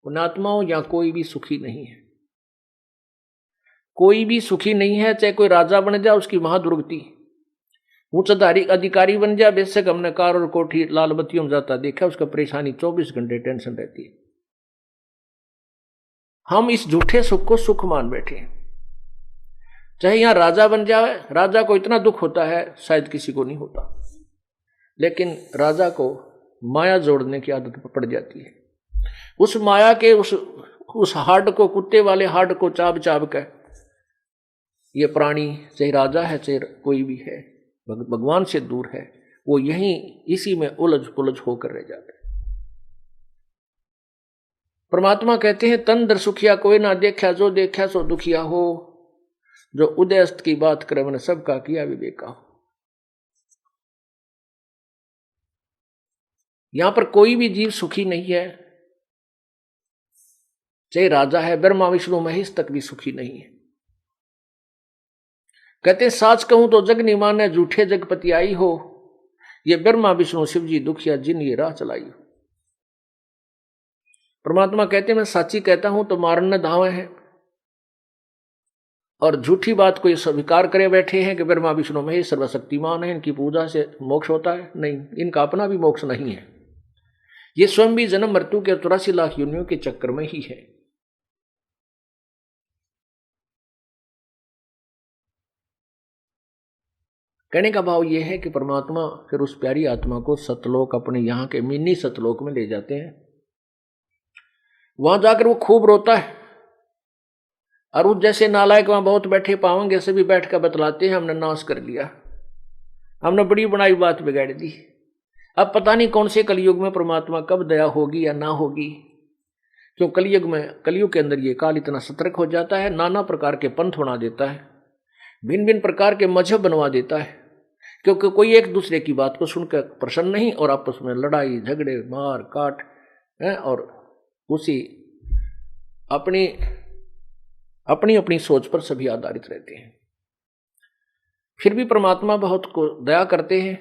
पुण्यात्माओं, यहां कोई भी सुखी नहीं है, कोई भी सुखी नहीं है। चाहे कोई राजा बन जाए उसकी महादुर्गति, उच्च अधिकारी बन जाए, बेशक हमने कार और कोठी लाल बत्तियों में जाता देखा, उसका परेशानी 24 घंटे टेंशन रहती है। हम इस झूठे सुख को सुख मान बैठे हैं। चाहे यहां राजा बन जाए, राजा को इतना दुख होता है शायद किसी को नहीं होता, लेकिन राजा को माया जोड़ने की आदत पड़ जाती है। उस माया के उस हाड को, कुत्ते वाले हाड को चाब चाब कर ये प्राणी, चाहे राजा है चाहे कोई भी है, भगवान से दूर है, वो यहीं इसी में उलझ पुलझ होकर रह जाता है। परमात्मा कहते हैं तन दर सुखिया कोई ना देखा, जो देखा सो दुखिया हो, जो उदयस्त की बात करे मैंने सबका किया विवेका हो। यहां पर कोई भी जीव सुखी नहीं है, चाहे राजा है, ब्रह्मा विष्णु महेश तक भी सुखी नहीं है। कहते हैं साच कहूं तो जग नहीं माने, झूठे जगपति आई हो, ये ब्रह्मा विष्णु शिव जी दुखिया जिन ये राह चलाई हो। परमात्मा कहते हैं मैं साची कहता हूं तो मारन न धावे हैं, और झूठी बात को ये स्वीकार करे बैठे हैं कि ब्रह्मा विष्णु महेश सर्वशक्तिमान है, इनकी पूजा से मोक्ष होता है। नहीं, इनका अपना भी मोक्ष नहीं है, ये स्वयं भी जन्म मृत्यु के 84 लाख योनियों के चक्कर में ही है। कहने का भाव यह है कि परमात्मा फिर उस प्यारी आत्मा को सतलोक, अपने यहाँ के मिनी सतलोक में ले जाते हैं। वहां जाकर वो खूब रोता है, और उस जैसे नालायक वहां बहुत बैठे पाएंगे, सभी बैठ कर बतलाते हैं हमने नाश कर लिया, हमने बड़ी बनाई बात बिगाड़ दी। अब पता नहीं कौन से कलयुग में परमात्मा कब दया होगी या ना होगी, क्यों कलयुग के अंदर ये काल इतना सतर्क हो जाता है, नाना प्रकार के पंथ बना देता है, भिन्न भिन्न प्रकार के मजहब बनवा देता है, क्योंकि कोई एक दूसरे की बात को सुनकर प्रसन्न नहीं, और आपस में लड़ाई झगड़े मार काट है, और उसी अपनी अपनी अपनी सोच पर सभी आधारित रहते हैं। फिर भी परमात्मा बहुत को दया करते हैं,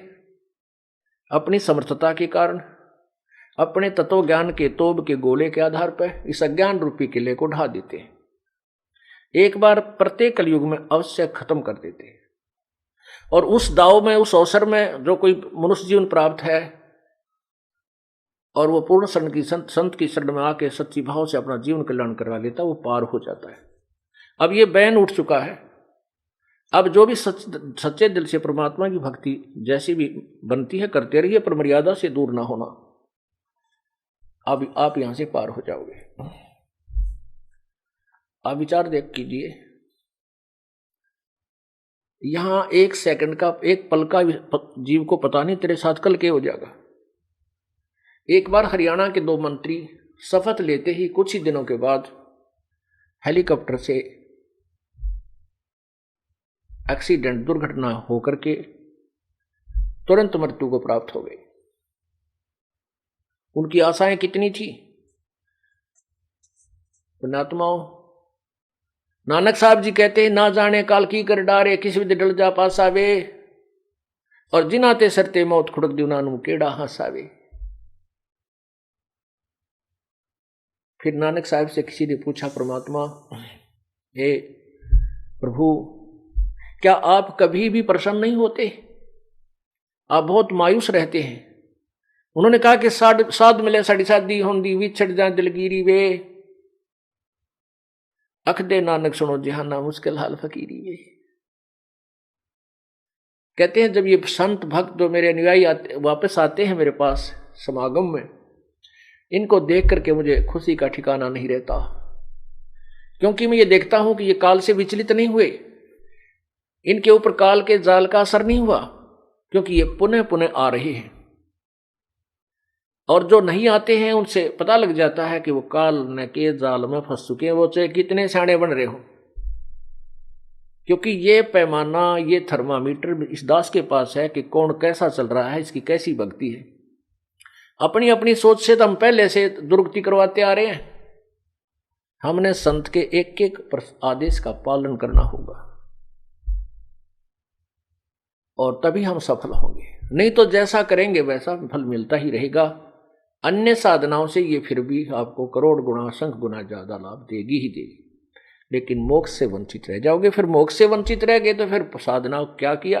अपनी समर्थता के कारण, अपने तत्व ज्ञान के तोब के गोले के आधार पर इस अज्ञान रूपी किले को ढा देते हैं, एक बार प्रत्येक कलयुग में अवश्य खत्म कर देते हैं। और उस दाव में, उस अवसर में जो कोई मनुष्य जीवन प्राप्त है और वो पूर्ण शरण की संत की शरण में आके सच्ची भाव से अपना जीवन कल्याण करवा लेता, वो पार हो जाता है। अब ये बैन उठ चुका है। अब जो भी सच्चे दिल से परमात्मा की भक्ति जैसी भी बनती है करते रहिए, पर मर्यादा से दूर ना होना, अब आप यहां से पार हो जाओगे। आप विचार देख कीजिए, यहां एक सेकंड का, एक पल का जीव को पता नहीं तेरे साथ कल क्या हो जाएगा। एक बार हरियाणा के 2 मंत्री शपथ लेते ही कुछ ही दिनों के बाद हेलीकॉप्टर से एक्सीडेंट, दुर्घटना होकर के तुरंत मृत्यु को प्राप्त हो गए। उनकी आशाएं कितनी थी पुण्यात्माओं। नानक साहब जी कहते हैं ना जाने काल की कर डारे, किस विधि डल जा पासावे, और जिनाते सरते मौत खुड़क दिनानु केड़ा हंसावे। फिर नानक साहब से किसी ने पूछा, परमात्मा हे प्रभु, क्या आप कभी भी प्रसन्न नहीं होते? आप बहुत मायूस रहते हैं। उन्होंने कहा कि साध मिले साड़ी शादी होंदी, विछड़ जा दिलगिरी वे, अख दे नानक सुनो जहाना मुश्किल हाल फकीरी वे। कहते हैं जब ये संत भक्त जो मेरे अनुयायी वापस आते हैं मेरे पास समागम में, इनको देख करके मुझे खुशी का ठिकाना नहीं रहता, क्योंकि मैं ये देखता हूं कि ये काल से विचलित नहीं हुए, इनके ऊपर काल के जाल का असर नहीं हुआ, क्योंकि ये पुनः पुनः आ रहे हैं। और जो नहीं आते हैं उनसे पता लग जाता है कि वो काल न के जाल में फंस चुके हैं, वो चाहे कितने सियाने बन रहे हो, क्योंकि ये पैमाना, ये थर्मामीटर इस दास के पास है कि कौन कैसा चल रहा है, इसकी कैसी भक्ति है। अपनी अपनी सोच से तो हम पहले से दुर्गति करवाते आ रहे हैं। हमने संत के एक एक आदेश का पालन करना होगा, और तभी हम सफल होंगे। नहीं तो जैसा करेंगे वैसा फल मिलता ही रहेगा। अन्य साधनाओं से ये फिर भी आपको करोड़ गुना असंख्य गुना ज्यादा लाभ देगी ही देगी, लेकिन मोक्ष से वंचित रह जाओगे। फिर मोक्ष से वंचित रह गए तो फिर साधना क्या किया।